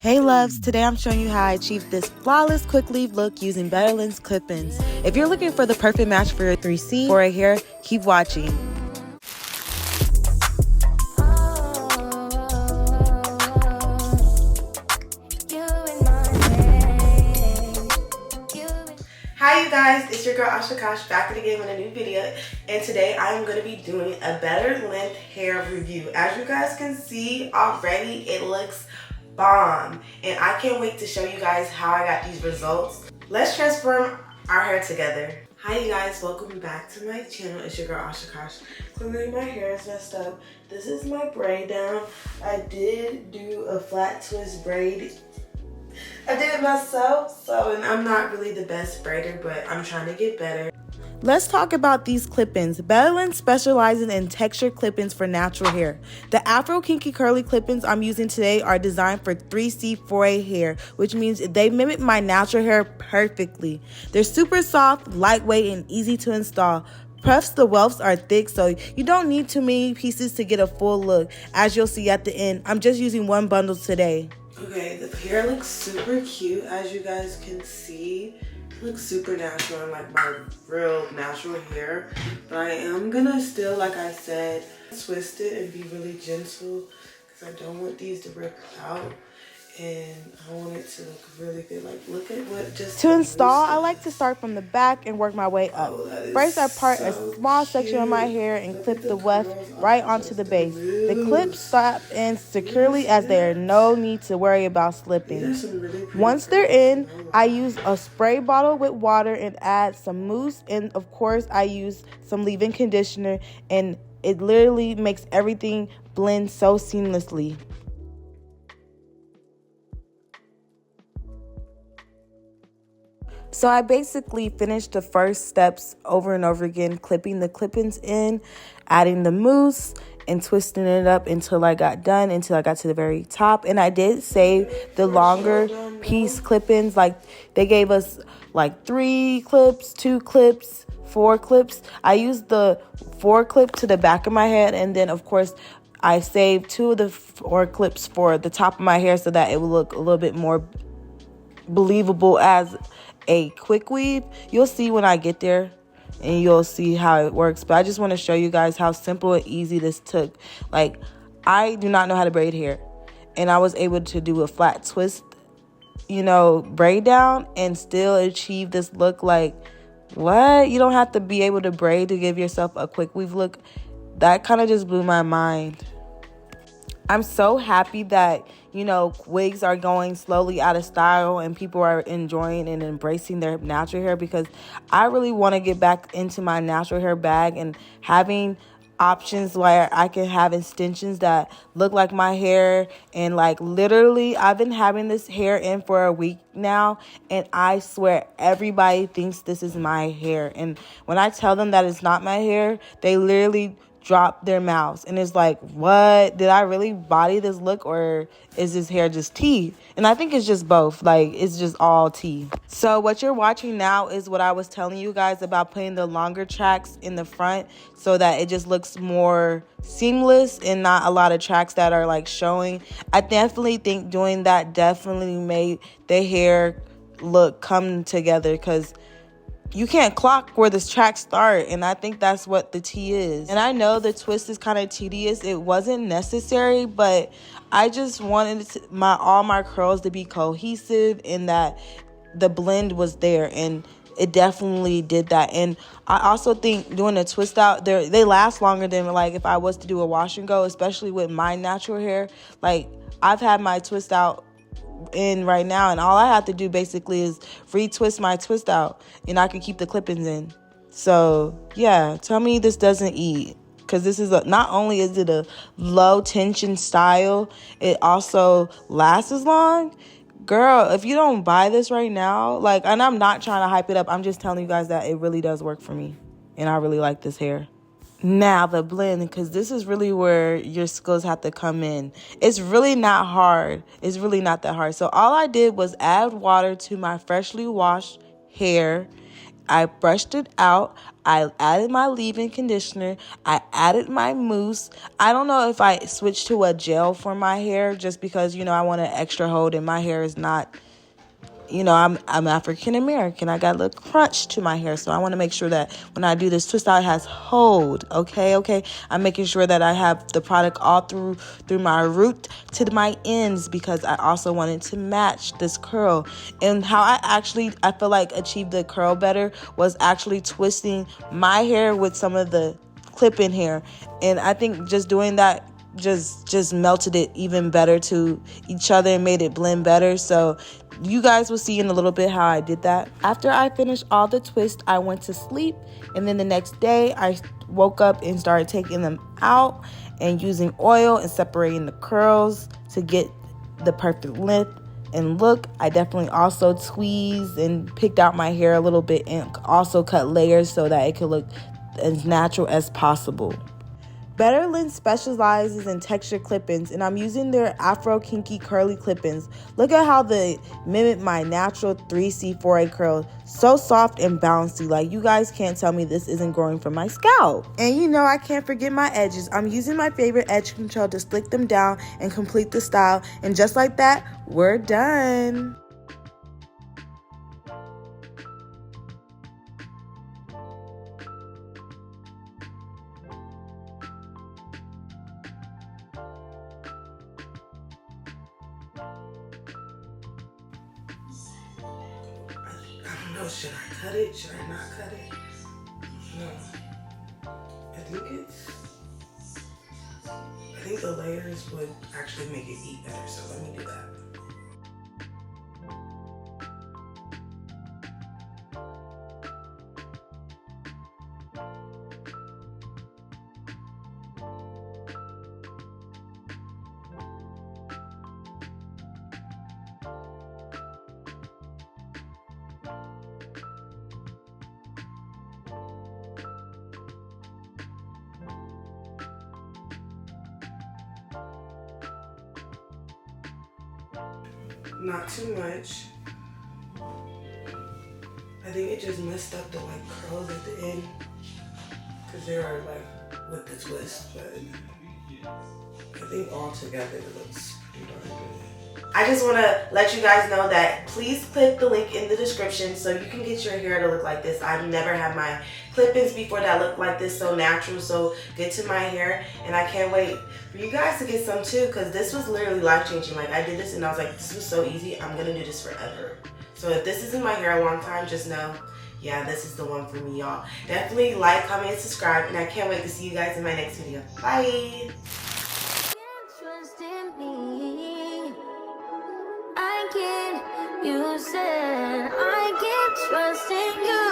Hey loves, today I'm showing you how I achieved this flawless quick leave look using BetterLength clip-ins. If you're looking for the perfect match for your 3C or a hair, keep watching. Hi you guys, it's your girl Ashakash back again with a new video, and today I'm going to be doing a BetterLength hair review. As you guys can see already, it looks bomb, and I can't wait to show you guys how I got these results. Let's transform our hair together. Hi you guys, welcome back to my channel. It's your girl Ashakash. Clearly my hair is messed up. This is my braid down. I did do a flat twist braid. I did it myself, and I'm not really the best braider, but I'm trying to get better. Let's talk about these clip-ins. BetterLength specializes in texture clip-ins for natural hair. The Afro Kinky curly clip-ins I'm using today are designed for 3C 4A hair, which means they mimic my natural hair perfectly. They're super soft, lightweight, and easy to install. Plus, the wefts are thick, so you don't need too many pieces to get a full look. As you'll see at the end, I'm just using one bundle today. Okay, the hair looks super cute, as you guys can see. It looks super natural and like my real natural hair. But I am gonna still, like I said, twist it and be really gentle because I don't want these to rip out. And I want it to look really good. Like, look at what just... To install, I like to start from the back and work my way up. First, I part a small section of my hair and clip the weft right onto the base. The clips stop in securely as there are no need to worry about slipping. Once they're in, I use a spray bottle with water and add some mousse. And, of course, I use some leave-in conditioner. And it literally makes everything blend so seamlessly. So I basically finished the first steps over and over again, clipping the clip-ins in, adding the mousse, and twisting it up until I got to the very top. And I did save the longer piece clip-ins. Like, they gave us like 3 clips, 2 clips, 4 clips. I used the 4 clip to the back of my head, and then of course I saved 2 of the 4 clips for the top of my hair so that it would look a little bit more believable as a quick weave. You'll see when I get there and you'll see how it works, but I just want to show you guys how simple and easy this took. Like, I do not know how to braid hair, and I was able to do a flat twist, braid down and still achieve this look. Like, what? You don't have to be able to braid to give yourself a quick weave look. That kind of just blew my mind. I'm so happy that, wigs are going slowly out of style and people are enjoying and embracing their natural hair, because I really want to get back into my natural hair bag and having options where I can have extensions that look like my hair. And like, literally, I've been having this hair in for a week now, and I swear everybody thinks this is my hair. And when I tell them that it's not my hair, they literally drop their mouths, and it's like, what? Did I really body this look, or is this hair just tea? And I think it's just both. Like, it's just all tea. So what you're watching now is what I was telling you guys about putting the longer tracks in the front so that it just looks more seamless and not a lot of tracks that are like showing. I definitely think doing that definitely made the hair look come together, because you can't clock where the tracks start, and I think that's what the tea is. And I know the twist is kind of tedious. It wasn't necessary, but I just wanted all my curls to be cohesive and that the blend was there, and it definitely did that. And I also think doing a twist out, they last longer than like if I was to do a wash and go, especially with my natural hair. Like, I've had my twist out in right now, and all I have to do basically is retwist my twist out, and I can keep the clip-ins in. So yeah, tell me this doesn't eat, because this is not only is it a low tension style, it also lasts as long. Girl, if you don't buy this right now, like, and I'm not trying to hype it up, I'm just telling you guys that it really does work for me, and I really like this hair. Now the blend, because this is really where your skills have to come in. It's really not hard. It's really not that hard. So all I did was add water to my freshly washed hair, I brushed it out. I added my leave-in conditioner. I added my mousse. I don't know if I switched to a gel for my hair just because, I want an extra hold and my hair is not, I'm African American. I got a little crunch to my hair, so I want to make sure that when I do this twist out, it has hold. Okay. I'm making sure that I have the product all through my root to my ends because I also wanted to match this curl. And how I feel like achieved the curl better was actually twisting my hair with some of the clip-in hair, and I think just doing that just melted it even better to each other and made it blend better. So you guys will see in a little bit how I did that. After I finished all the twists, I went to sleep, and then the next day I woke up and started taking them out and using oil and separating the curls to get the perfect length and look. I definitely also tweezed and picked out my hair a little bit and also cut layers so that it could look as natural as possible. BetterLength specializes in texture clip-ins, and I'm using their Afro Kinky curly clip-ins. Look at how they mimic my natural 3C4A curl. So soft and bouncy. Like, you guys can't tell me this isn't growing from my scalp. And I can't forget my edges. I'm using my favorite edge control to slick them down and complete the style. And just like that, we're done. Should I cut it? Should I not cut it? No. I think the layers would actually make it eat better, so let me do that. Not too much. I think it just messed up the curls at the end because they are with the twist, but I think all together it looks pretty darn good. I just want to let you guys know that please click the link in the description so you can get your hair to look like this. I've never had my clip-ins before that look like this, so natural, so good to my hair, and I can't wait for you guys to get some too because this was literally life-changing. I did this and I was like, this was so easy. I'm gonna do this forever. So if this is in my hair a long time, just know, yeah, this is the one for me, y'all. Definitely like, comment, and subscribe, and I can't wait to see you guys in my next video. Bye. You said I can't trust in you.